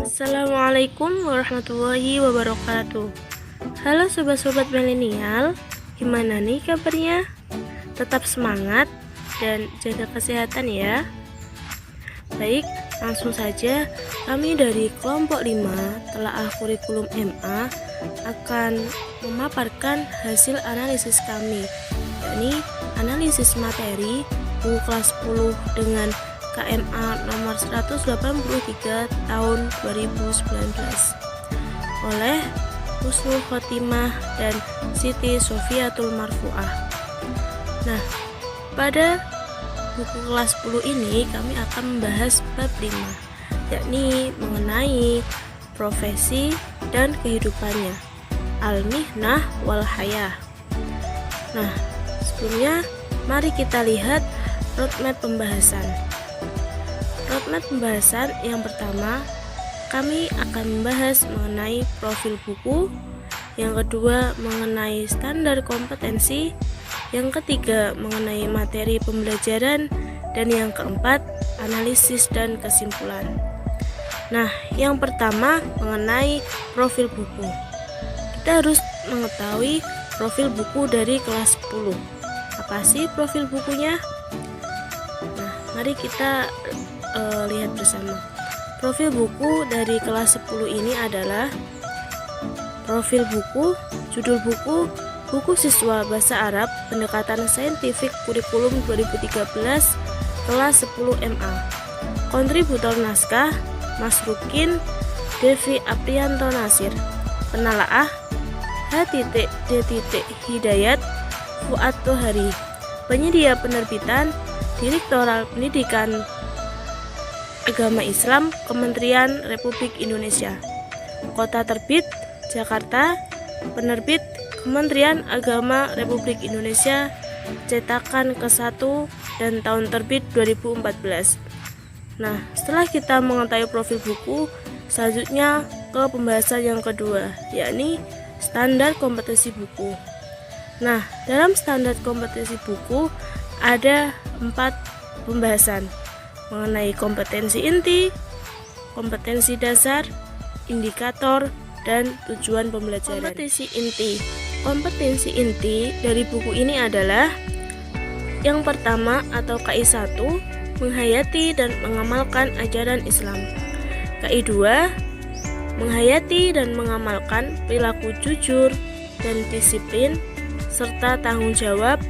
Assalamualaikum warahmatullahi wabarakatuh. Halo sobat-sobat milenial, gimana nih kabarnya? Tetap semangat dan jaga kesehatan ya. Baik, langsung saja kami dari kelompok 5 Telaah Kurikulum MA akan memaparkan hasil analisis kami, yakni analisis materi buku kelas 10 dengan KMA nomor 183 tahun 2019 oleh Husnul Khotimah dan Siti Sofiatul Marfu'ah. Nah, pada buku kelas 10 ini kami akan membahas bab 5, yakni mengenai profesi dan kehidupannya, al-mihnah wal hayah. Nah, sebelumnya mari kita lihat roadmap pembahasan. Roadmap pembahasan yang pertama, kami akan membahas mengenai profil buku. Yang kedua, mengenai standar kompetensi. Yang ketiga, mengenai materi pembelajaran. Dan yang keempat, analisis dan kesimpulan. Nah, yang pertama mengenai profil buku. Kita harus mengetahui profil buku dari kelas 10. Apa sih profil bukunya? Nah, mari kita lihat bersama. Profil buku dari kelas 10 ini adalah profil buku, judul buku, buku siswa bahasa Arab pendekatan saintifik kurikulum 2013 kelas 10 MA. Kontributor naskah Masrukin Devi Aprianto Nasir. Penalaah H.D. Hidayat Fuad Tohari. Penyedia penerbitan Direktorat Pendidikan Agama Islam Kementerian Republik Indonesia. Kota terbit Jakarta. Penerbit Kementerian Agama Republik Indonesia. Cetakan ke-1 dan tahun terbit 2014. Nah, setelah kita mengetahui profil buku, selanjutnya ke pembahasan yang kedua, yakni standar kompetensi buku. Nah, dalam standar kompetensi buku ada 4 pembahasan mengenai kompetensi inti, kompetensi dasar, indikator, dan tujuan pembelajaran. Kompetensi inti dari buku ini adalah yang pertama atau KI 1, menghayati dan mengamalkan ajaran Islam. KI 2, menghayati dan mengamalkan perilaku jujur dan disiplin serta tanggung jawab,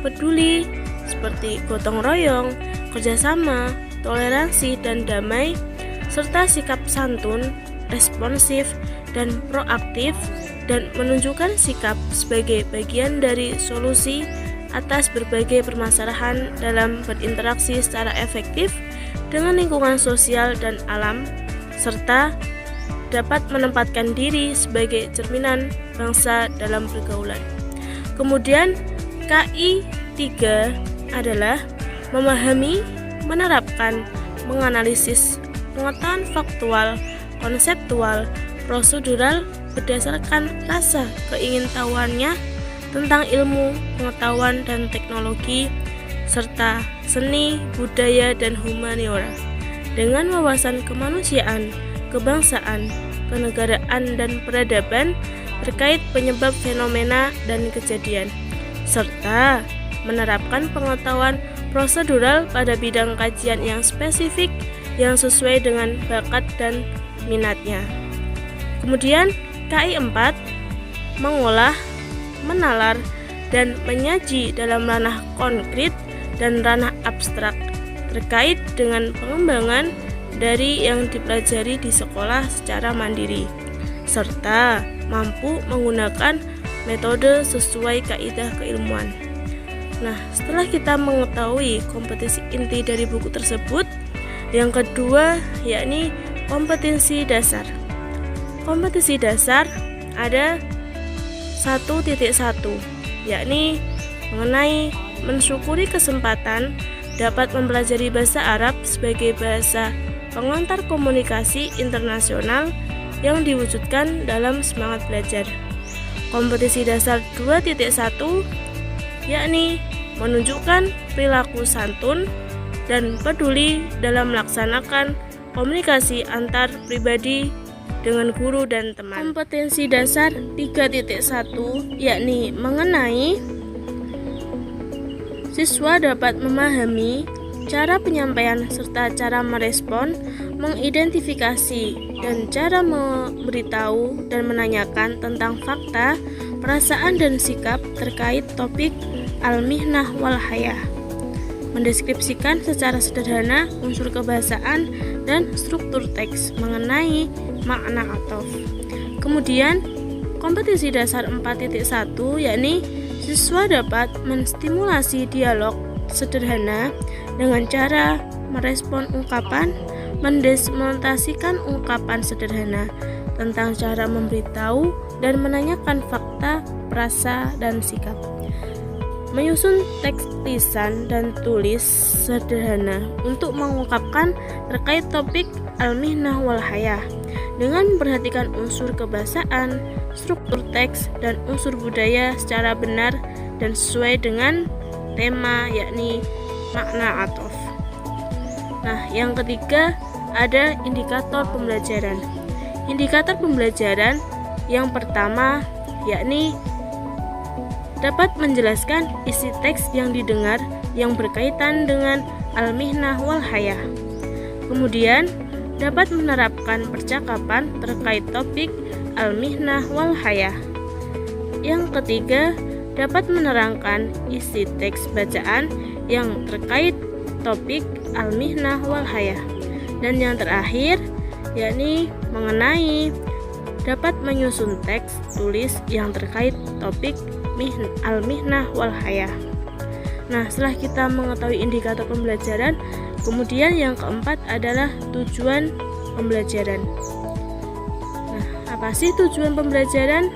peduli seperti gotong royong, kerjasama, toleransi dan damai, serta sikap santun, responsif dan proaktif, dan menunjukkan sikap sebagai bagian dari solusi atas berbagai permasalahan dalam berinteraksi secara efektif dengan lingkungan sosial dan alam, serta dapat menempatkan diri sebagai cerminan bangsa dalam pergaulan. Kemudian KI 3 adalah memahami, menerapkan, menganalisis pengetahuan faktual, konseptual, prosedural berdasarkan rasa keingintahuannya tentang ilmu, pengetahuan, dan teknologi, serta seni, budaya, dan humaniora dengan wawasan kemanusiaan, kebangsaan, kenegaraan, dan peradaban terkait penyebab fenomena dan kejadian, serta menerapkan pengetahuan prosedural pada bidang kajian yang spesifik yang sesuai dengan bakat dan minatnya. Kemudian KI 4 mengolah, menalar, dan menyaji dalam ranah konkret dan ranah abstrak terkait dengan pengembangan dari yang dipelajari di sekolah secara mandiri, serta mampu menggunakan metode sesuai kaidah keilmuan. Nah, setelah kita mengetahui kompetensi inti dari buku tersebut, yang kedua yakni kompetensi dasar. Kompetensi dasar ada 1.1, yakni mengenai mensyukuri kesempatan dapat mempelajari bahasa Arab sebagai bahasa pengantar komunikasi internasional yang diwujudkan dalam semangat belajar. Kompetensi dasar 2.1 yakni menunjukkan perilaku santun dan peduli dalam melaksanakan komunikasi antar pribadi dengan guru dan teman. Kompetensi dasar 3.1 yakni mengenai siswa dapat memahami cara penyampaian serta cara merespon, mengidentifikasi dan cara memberitahu dan menanyakan tentang fakta, perasaan dan sikap terkait topik al-mihnah wal hayah. Mendeskripsikan secara sederhana unsur kebahasaan dan struktur teks mengenai makna ataf. Kemudian, kompetensi dasar 4.1 yakni siswa dapat menstimulasi dialog sederhana dengan cara merespon ungkapan, mendesmonstrasikan ungkapan sederhana tentang cara memberitahu dan menanyakan fakta, perasa, dan sikap. Menyusun teks lisan dan tulis sederhana untuk mengungkapkan terkait topik al-mihnah wal hayah dengan memperhatikan unsur kebahasaan, struktur teks, dan unsur budaya secara benar dan sesuai dengan tema yakni makna ataf. Nah, yang ketiga ada indikator pembelajaran. Indikator pembelajaran yang pertama yakni dapat menjelaskan isi teks yang didengar yang berkaitan dengan al-mihnah wal hayah. Kemudian, dapat menerapkan percakapan terkait topik al-mihnah wal hayah. Yang ketiga, dapat menerangkan isi teks bacaan yang terkait topik al-mihnah wal hayah. Dan yang terakhir, yakni mengenai dapat menyusun teks tulis yang terkait topik al-mihnah wal hayah. Nah, setelah kita mengetahui indikator pembelajaran, kemudian yang keempat adalah tujuan pembelajaran. Nah, apa sih tujuan pembelajaran?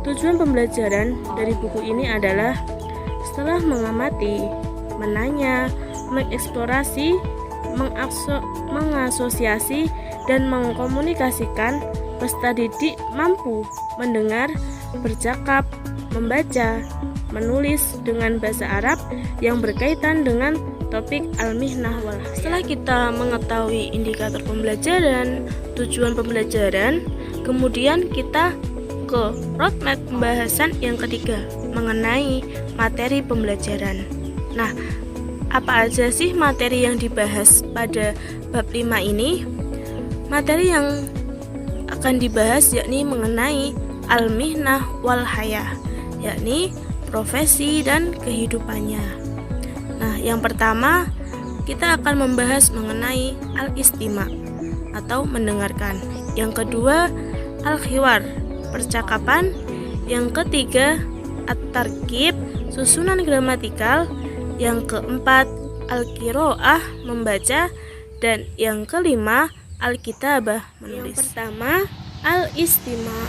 Tujuan pembelajaran dari buku ini adalah setelah mengamati, menanya, mengeksplorasi, mengasosiasi, dan mengkomunikasikan, peserta didik mampu mendengar, bercakap, membaca, menulis dengan bahasa Arab yang berkaitan dengan topik al-mihnah wal hayah. Setelah kita mengetahui indikator pembelajaran, tujuan pembelajaran, kemudian kita ke roadmap pembahasan yang ketiga mengenai materi pembelajaran. Nah, apa aja sih materi yang dibahas pada bab 5 ini? Materi yang akan dibahas yakni mengenai al-mihnah wal hayah, yakni profesi dan kehidupannya. Nah, yang pertama kita akan membahas mengenai al-istima' atau mendengarkan. Yang kedua, al-khiwar, percakapan. Yang ketiga, at-tarkib, susunan gramatikal. Yang keempat, al-qiraah, membaca. Dan yang kelima, al-kitabah, menulis. Yang pertama, al-istima'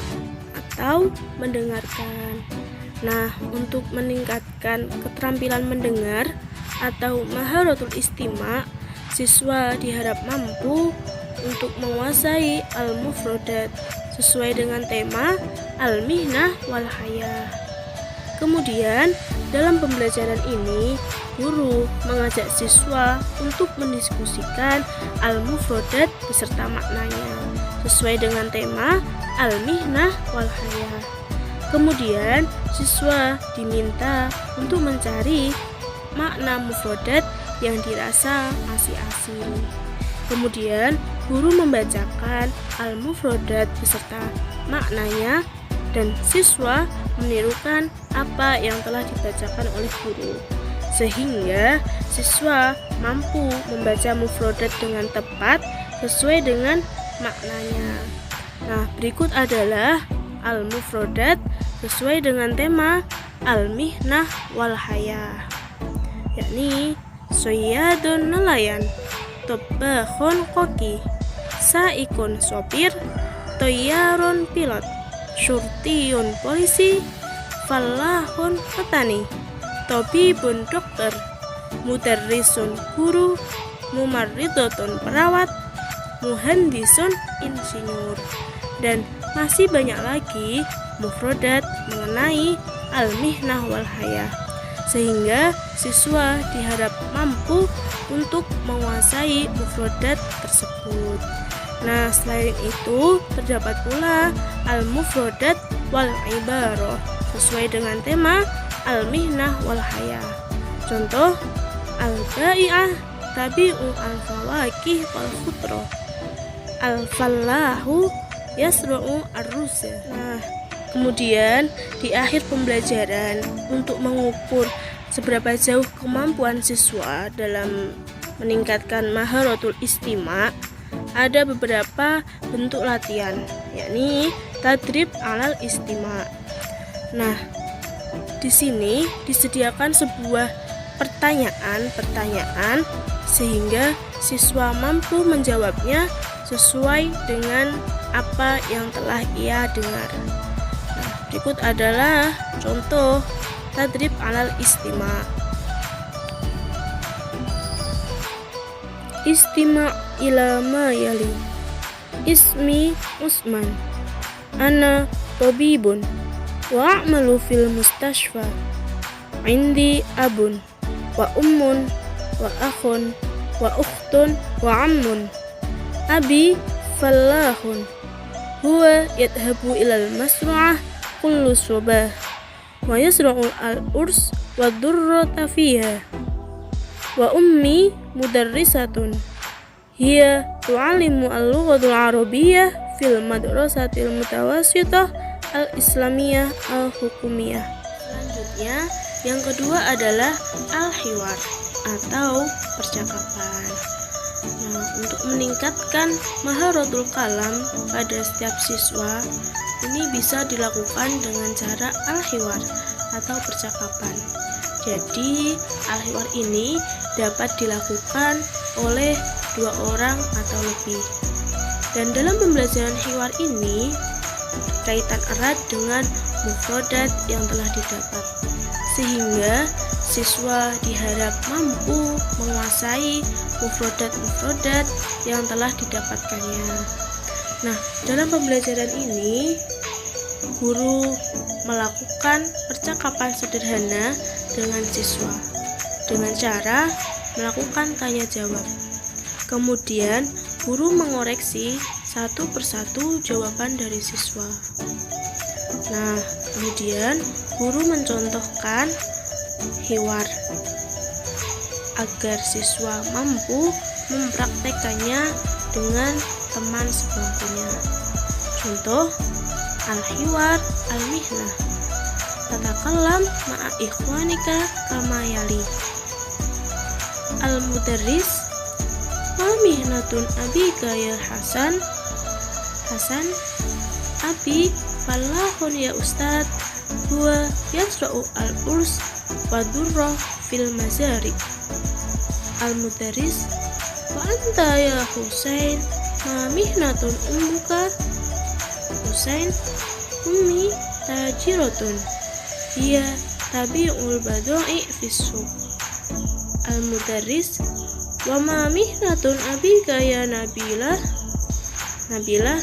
atau mendengarkan. Nah, untuk meningkatkan keterampilan mendengar atau maharatul istima', siswa diharap mampu untuk menguasai al-mufradat sesuai dengan tema al-mihnah wal hayah. Kemudian, dalam pembelajaran ini, guru mengajak siswa untuk mendiskusikan al-mufradat beserta maknanya sesuai dengan tema al-mihnah wal hayah. Kemudian, siswa diminta untuk mencari makna mufradat yang dirasa masih asing. Kemudian, guru membacakan al-mufradat beserta maknanya dan siswa menirukan apa yang telah dibacakan oleh guru. Sehingga siswa mampu membaca mufradat dengan tepat sesuai dengan maknanya. Nah, berikut adalah al-mufradat sesuai dengan tema al-mihnah wal hayah, yakni soyadun nelayan, tobakhun koki, saikun sopir, toyarun pilot, syurtiyun polisi, falahun petani, tobibun dokter, mudarrisun guru, mumarridotun perawat, muhandisun insinyur. Dan masih banyak lagi mufradat mengenai al-mihnah wal hayah. sehingga siswa diharap mampu untuk menguasai mufrodat tersebut. Nah, selain itu terdapat pula al-mufrodat wal ibarah sesuai dengan tema al-mihnah wal haya. Contoh, al-bai'ah tabi'u al-fawakih wal khudrah, al-fallahu yasra'u ar-rusa. Nah, kemudian di akhir pembelajaran untuk mengukur seberapa jauh kemampuan siswa dalam meningkatkan maharatul istima', ada beberapa bentuk latihan, yakni tadrib alal istima'. Nah, di sini disediakan sebuah pertanyaan sehingga siswa mampu menjawabnya sesuai dengan apa yang telah ia dengar. Nah, berikut adalah contoh tadrib alal istima'. Istima' ila ma yali. Ismi Usman. Ana tabibun wa a'malu fil mustashfa. Indi abun wa ummun wa akhun wa ukhtun wa ammun. Abi fallahun. Huwa yadhabu ilal masru'ah kullu subah wa yasra'u al-urs wa durrata fiha. Wa ummi mudarrisatun. Hiya tu'alimu al-lughatul arabiyyah fil madrasatil mutawassithah al-islamiyah al-hukumiyah. Selanjutnya, yang kedua adalah al-hiwar atau percakapan. Nah, untuk meningkatkan maharatul kalam pada setiap siswa, ini bisa dilakukan dengan cara al-hiwar atau percakapan. Jadi, al-hiwar ini dapat dilakukan oleh 2 orang atau lebih. Dan dalam pembelajaran hiwar ini kaitan erat dengan mufrodat yang telah didapat, sehingga siswa diharap mampu menguasai mufrodat-mufrodat yang telah didapatkannya. Nah, dalam pembelajaran ini guru melakukan percakapan sederhana dengan siswa dengan cara melakukan tanya jawab. Kemudian guru mengoreksi satu persatu jawaban dari siswa. Nah, kemudian guru mencontohkan hiwar agar siswa mampu mempraktekannya dengan teman sebangkunya. Contoh al-hiwar al-mihnah. Tatakallam ma'a ikhwanika kama yali. Al-mudarris, ma mihnatun abika ya Hasan? Hasan, abi fallahun ya Ustad. Huwa yasra'u al-urs wa durrah fil mazari. Al-mudarris, wa anta ya Husain, ma mihnatun ummuka? Husain, ummi tajiratun. Hiya tabi'ul badai fis-suq. Al-mudarris, wa ma mihnatun abika ya Nabilah? Nabilah,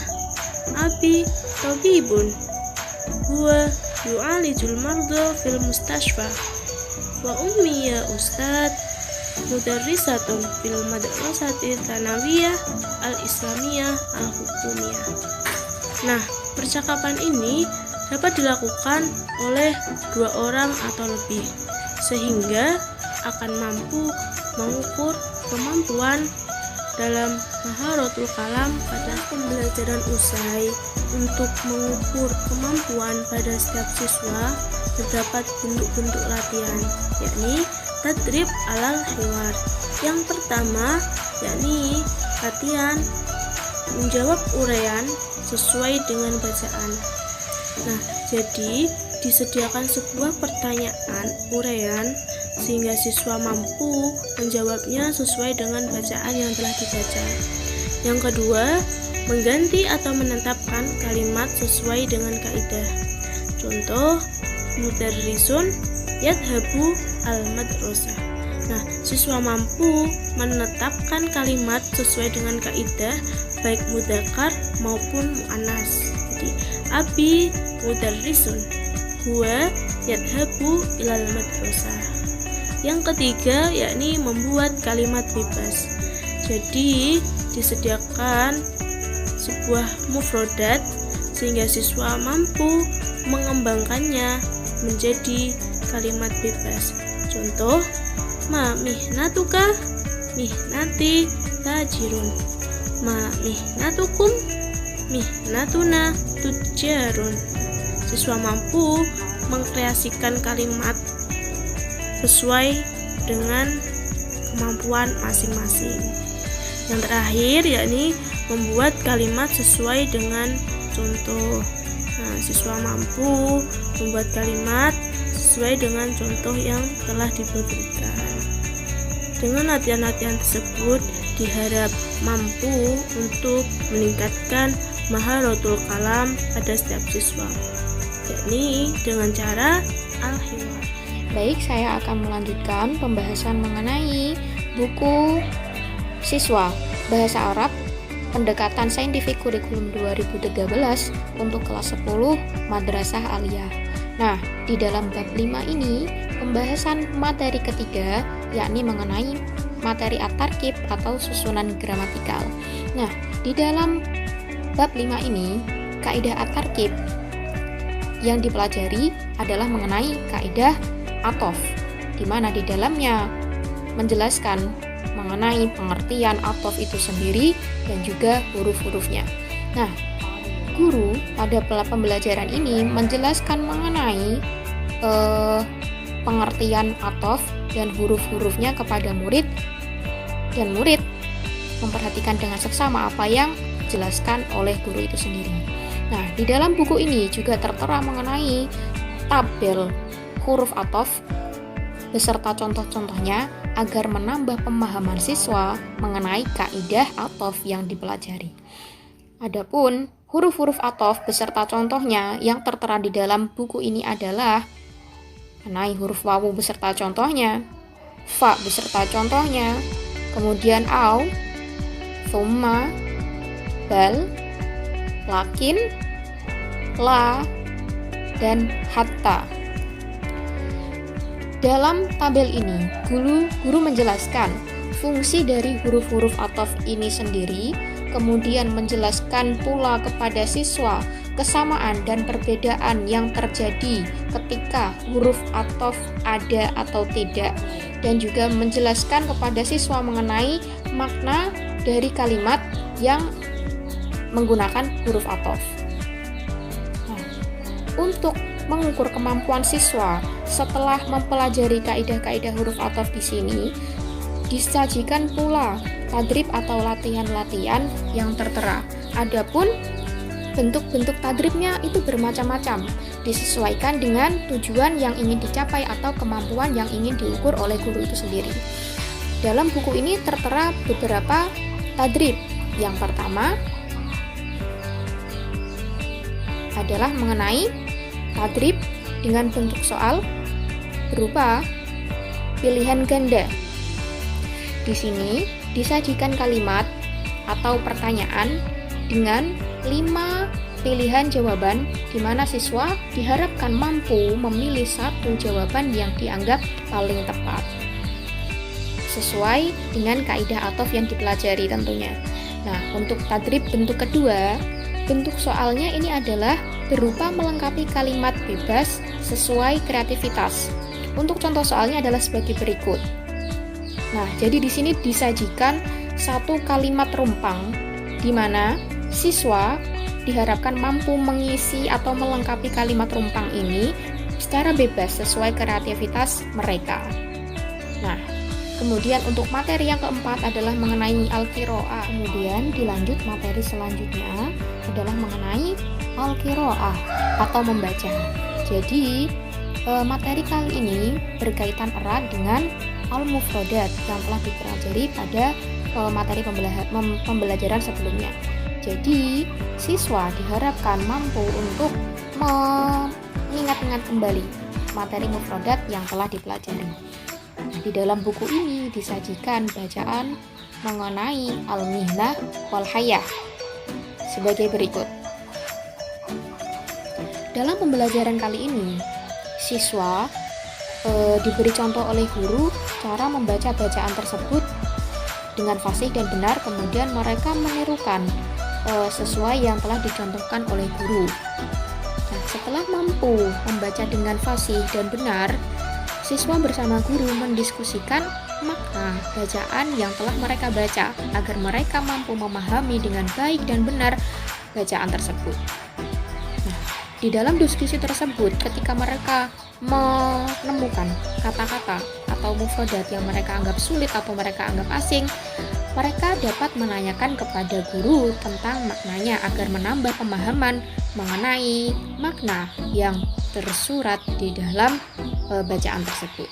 abi tabibun. Huwa yu'alijul marda fil mustashfa. Wa ummi ya Ustad mudarrisatun fil madrasati tsanawiyah al-islamiyah al-hukumiyah. Nah, percakapan ini dapat dilakukan oleh 2 orang atau lebih, sehingga akan mampu mengukur kemampuan dalam maharatul kalam. Pada pembelajaran usai, untuk mengukur kemampuan pada setiap siswa terdapat bentuk-bentuk latihan, yakni tadrib alal hiwar. Yang pertama yakni latihan menjawab uraian sesuai dengan bacaan. Nah, jadi disediakan sebuah pertanyaan uraian sehingga siswa mampu menjawabnya sesuai dengan bacaan yang telah dibaca. Yang kedua, mengganti atau menetapkan kalimat sesuai dengan kaidah. Contoh, mudarrisun yadhabu al-madrasah. Nah, siswa mampu menetapkan kalimat sesuai dengan kaidah baik mudzakkar maupun muannas. Jadi, abi mudarrisun, huwa yadhabu ilal madrasah. Yang ketiga yakni membuat kalimat bebas. Jadi disediakan sebuah mufrodat sehingga siswa mampu mengembangkannya menjadi kalimat bebas. Contoh, ma mihnatuka mihnati tajirun, ma mihnatukum mihnatuna tujarun. Siswa mampu mengkreasikan kalimat sesuai dengan kemampuan masing-masing. Yang terakhir yakni membuat kalimat sesuai dengan contoh. Siswa mampu membuat kalimat sesuai dengan contoh yang telah diberikan. Dengan latihan-latihan tersebut diharap mampu untuk meningkatkan maharatul kalam pada setiap siswa, yakni dengan cara al-hiwar. Baik, saya akan melanjutkan pembahasan mengenai buku siswa Bahasa Arab Pendekatan Saintifik Kurikulum 2013 untuk kelas 10 Madrasah Aliyah. Nah, di dalam bab 5 ini pembahasan materi ketiga yakni mengenai materi at-tarkib atau susunan gramatikal. Nah, di dalam bab 5 ini kaidah at-tarkib yang dipelajari adalah mengenai kaidah atof, di mana di dalamnya menjelaskan mengenai pengertian atof itu sendiri dan juga huruf-hurufnya. Nah, guru pada pembelajaran ini menjelaskan mengenai pengertian atof dan huruf-hurufnya kepada murid, dan murid memperhatikan dengan seksama apa yang dijelaskan oleh guru itu sendiri. Nah, di dalam buku ini juga tertera mengenai tabel huruf atof beserta contoh-contohnya agar menambah pemahaman siswa mengenai kaidah atof yang dipelajari. Adapun huruf-huruf atof beserta contohnya yang tertera di dalam buku ini adalah mengenai huruf wawu beserta contohnya, fa beserta contohnya, kemudian au, thumma, bal, lakin, la, dan hatta. Dalam tabel ini, guru menjelaskan fungsi dari huruf-huruf atof ini sendiri, kemudian menjelaskan pula kepada siswa kesamaan dan perbedaan yang terjadi ketika huruf atof ada atau tidak, dan juga menjelaskan kepada siswa mengenai makna dari kalimat yang menggunakan huruf atof. Nah, untuk mengukur kemampuan siswa setelah mempelajari kaidah-kaidah huruf atof di sini, disajikan pula tadrib atau latihan-latihan yang tertera. Adapun bentuk-bentuk tadribnya itu bermacam-macam, disesuaikan dengan tujuan yang ingin dicapai atau kemampuan yang ingin diukur oleh guru itu sendiri. Dalam buku ini tertera beberapa tadrib. Yang pertama adalah mengenai tadrib dengan bentuk soal berupa pilihan ganda. Di sini disajikan kalimat atau pertanyaan dengan 5 pilihan jawaban, di mana siswa diharapkan mampu memilih satu jawaban yang dianggap paling tepat sesuai dengan kaidah atof yang dipelajari tentunya. Nah, untuk tadrib bentuk kedua, bentuk soalnya ini adalah berupa melengkapi kalimat bebas sesuai kreativitas. Untuk contoh soalnya adalah sebagai berikut. Nah, jadi di sini disajikan satu kalimat rumpang di mana siswa diharapkan mampu mengisi atau melengkapi kalimat rumpang ini secara bebas sesuai kreativitas mereka. Nah, kemudian untuk materi yang keempat adalah mengenai al-qiraah. Kemudian dilanjut materi selanjutnya adalah mengenai al-qiraah atau membaca. Jadi materi kali ini berkaitan erat dengan al-mufradat yang telah dipelajari pada materi pembelajaran sebelumnya. Jadi siswa diharapkan mampu untuk mengingat-ingat kembali materi mufradat yang telah dipelajari. Di dalam buku ini disajikan bacaan mengenai al-mihnah wal hayah sebagai berikut. Dalam pembelajaran kali ini, siswa diberi contoh oleh guru cara membaca bacaan tersebut dengan fasih dan benar, kemudian mereka menirukan sesuai yang telah dicontohkan oleh guru. Nah, setelah mampu membaca dengan fasih dan benar, siswa bersama guru mendiskusikan makna bacaan yang telah mereka baca agar mereka mampu memahami dengan baik dan benar bacaan tersebut. Nah, di dalam diskusi tersebut, ketika mereka menemukan kata-kata atau mufradat yang mereka anggap sulit atau mereka anggap asing, mereka dapat menanyakan kepada guru tentang maknanya agar menambah pemahaman mengenai makna yang tersurat di dalam bacaan tersebut.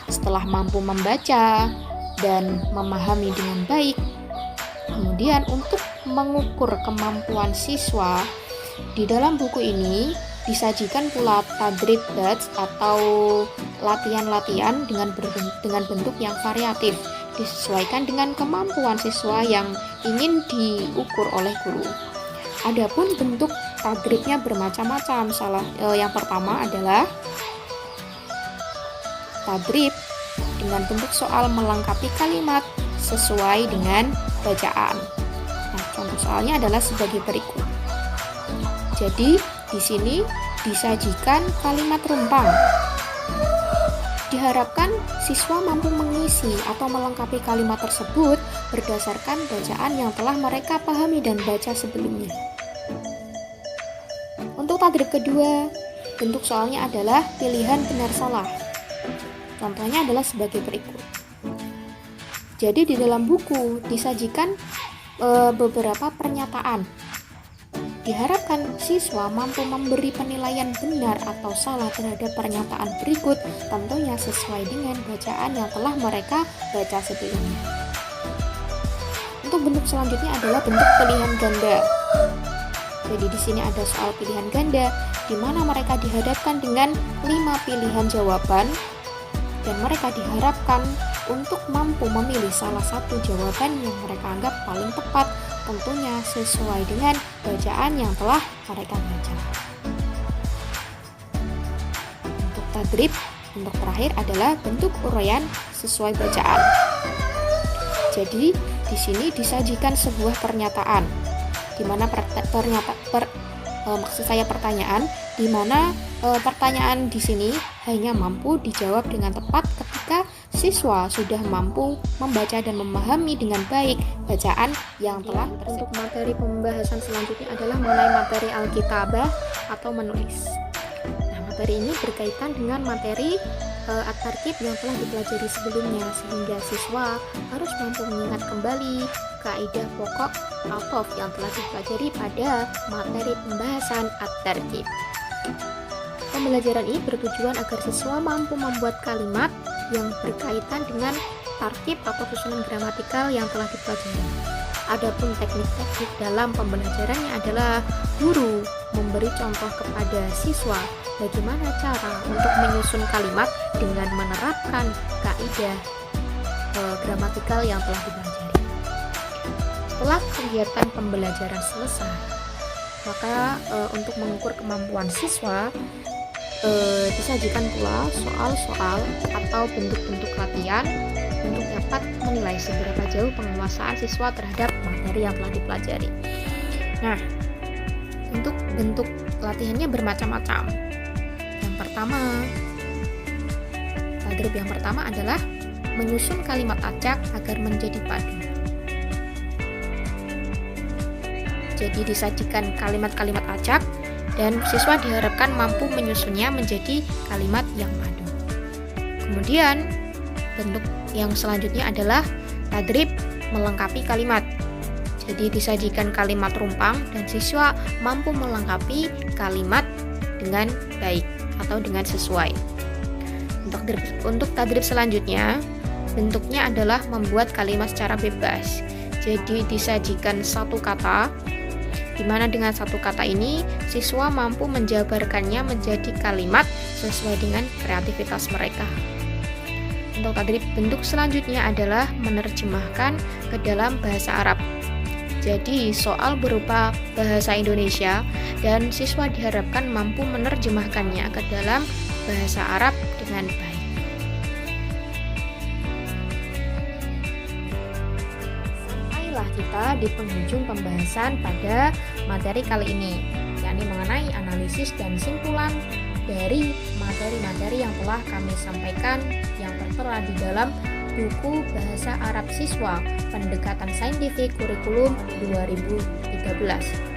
Setelah mampu membaca dan memahami dengan baik, kemudian untuk mengukur kemampuan siswa, di dalam buku ini disajikan pula tadrib bats atau latihan-latihan dengan bentuk yang variatif, disesuaikan dengan kemampuan siswa yang ingin diukur oleh guru. Adapun bentuk tadribnya bermacam-macam. Yang pertama adalah tadrib dengan bentuk soal melengkapi kalimat sesuai dengan bacaan. Nah, contoh soalnya adalah sebagai berikut. Jadi, di sini disajikan kalimat rumpang. Diharapkan siswa mampu mengisi atau melengkapi kalimat tersebut berdasarkan bacaan yang telah mereka pahami dan baca sebelumnya. Untuk tadrib kedua, bentuk soalnya adalah pilihan benar salah. Contohnya adalah sebagai berikut. Jadi di dalam buku disajikan beberapa pernyataan. Diharapkan siswa mampu memberi penilaian benar atau salah terhadap pernyataan berikut, tentunya sesuai dengan bacaan yang telah mereka baca sebelumnya. Untuk bentuk selanjutnya adalah bentuk pilihan ganda. Jadi di sini ada soal pilihan ganda, di mana mereka dihadapkan dengan 5 pilihan jawaban, dan mereka diharapkan untuk mampu memilih salah satu jawaban yang mereka anggap paling tepat, tentunya sesuai dengan bacaan yang telah mereka baca. Untuk tadrib, bentuk terakhir adalah bentuk uraian sesuai bacaan. Jadi di sini disajikan sebuah pernyataan, di mana pertanyaan, di mana pertanyaan di sini hanya mampu dijawab dengan tepat ketika siswa sudah mampu membaca dan memahami dengan baik bacaan yang telah tersebut. Untuk materi pembahasan selanjutnya adalah mengenai materi Alkitabah atau menulis. Nah, materi ini berkaitan dengan materi at-tarkib yang telah dipelajari sebelumnya, sehingga siswa harus mampu mengingat kembali kaidah pokok atof yang telah dipelajari pada materi pembahasan at-tarkib. Pembelajaran ini bertujuan agar siswa mampu membuat kalimat yang berkaitan dengan tarkib atau susunan gramatikal yang telah dipelajari. Adapun teknik-teknik dalam pembelajarannya adalah guru memberi contoh kepada siswa bagaimana cara untuk menyusun kalimat dengan menerapkan kaidah gramatikal yang telah dipelajari. Setelah kegiatan pembelajaran selesai, maka untuk mengukur kemampuan siswa disajikan pula soal-soal atau bentuk-bentuk latihan untuk dapat menilai seberapa jauh penguasaan siswa terhadap materi yang telah dipelajari. Nah, untuk bentuk latihannya bermacam-macam. Yang pertama, tadrib yang pertama adalah menyusun kalimat acak agar menjadi padu. Jadi disajikan kalimat-kalimat acak dan siswa diharapkan mampu menyusunnya menjadi kalimat yang padu. Kemudian bentuk yang selanjutnya adalah tadrib melengkapi kalimat. Jadi disajikan kalimat rumpang dan siswa mampu melengkapi kalimat dengan baik atau dengan sesuai. Untuk tadrib selanjutnya, bentuknya adalah membuat kalimat secara bebas. Jadi disajikan satu kata, di mana dengan satu kata ini siswa mampu menjabarkannya menjadi kalimat sesuai dengan kreativitas mereka. Untuk tadrib bentuk selanjutnya adalah menerjemahkan ke dalam bahasa Arab. Jadi soal berupa bahasa Indonesia dan siswa diharapkan mampu menerjemahkannya ke dalam bahasa Arab dengan baik. Sampailah kita di penghujung pembahasan pada materi kali ini, yakni mengenai analisis dan simpulan dari materi-materi yang telah kami sampaikan yang tertera di dalam buku Bahasa Arab Siswa Pendekatan Saintifik Kurikulum 2013.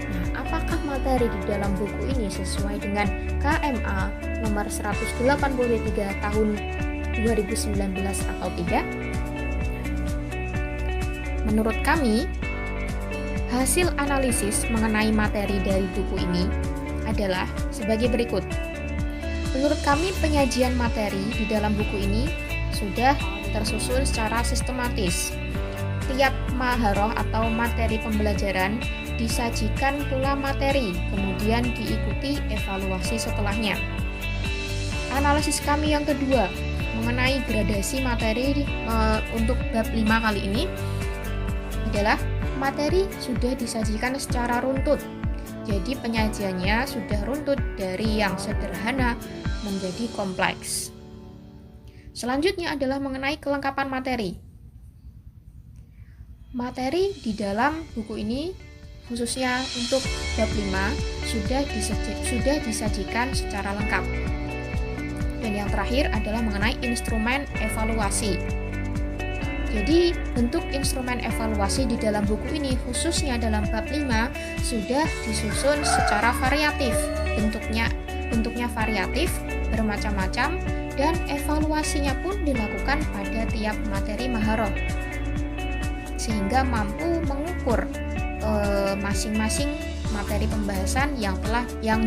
Nah, apakah materi di dalam buku ini sesuai dengan KMA nomor 183 tahun 2019 atau tidak? Menurut kami, hasil analisis mengenai materi dari buku ini adalah sebagai berikut. Menurut kami, penyajian materi di dalam buku ini sudah tersusun secara sistematis. Tiap maharoh atau materi pembelajaran disajikan pula materi, kemudian diikuti evaluasi setelahnya. Analisis kami yang kedua mengenai gradasi materi untuk bab 5 kali ini adalah materi sudah disajikan secara runtut. Jadi penyajiannya sudah runtut dari yang sederhana menjadi kompleks. Selanjutnya adalah mengenai kelengkapan materi. Materi di dalam buku ini, khususnya untuk bab 5, sudah disajikan secara lengkap. Dan yang terakhir adalah mengenai instrumen evaluasi. Jadi, bentuk instrumen evaluasi di dalam buku ini, khususnya dalam bab 5, sudah disusun secara variatif. Bentuknya variatif, bermacam-macam, dan evaluasinya pun dilakukan pada tiap materi maharoh, sehingga mampu mengukur masing-masing materi pembahasan yang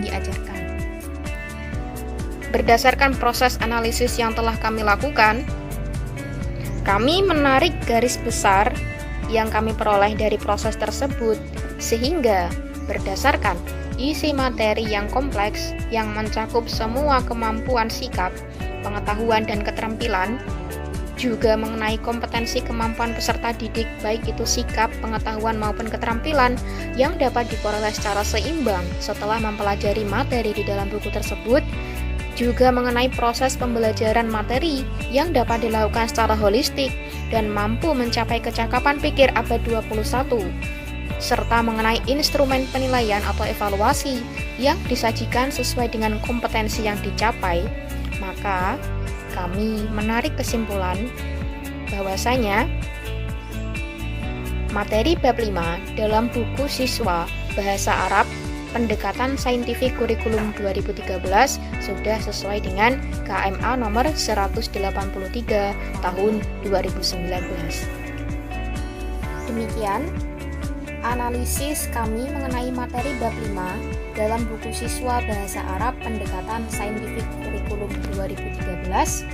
diajarkan. Berdasarkan proses analisis yang telah kami lakukan, kami menarik garis besar yang kami peroleh dari proses tersebut, sehingga berdasarkan isi materi yang kompleks yang mencakup semua kemampuan sikap, pengetahuan dan keterampilan, juga mengenai kompetensi kemampuan peserta didik baik itu sikap, pengetahuan maupun keterampilan yang dapat diperoleh secara seimbang setelah mempelajari materi di dalam buku tersebut, juga mengenai proses pembelajaran materi yang dapat dilakukan secara holistik dan mampu mencapai kecakapan pikir abad 21, serta mengenai instrumen penilaian atau evaluasi yang disajikan sesuai dengan kompetensi yang dicapai, maka kami menarik kesimpulan bahwasanya materi bab 5 dalam buku siswa Bahasa Arab Pendekatan Saintifik Kurikulum 2013 sudah sesuai dengan KMA nomor 183 tahun 2019. Demikian analisis kami mengenai materi bab 5 dalam buku siswa Bahasa Arab Pendekatan Saintifik Kurikulum 2013.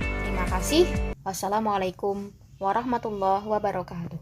Terima kasih. Wassalamualaikum warahmatullahi wabarakatuh.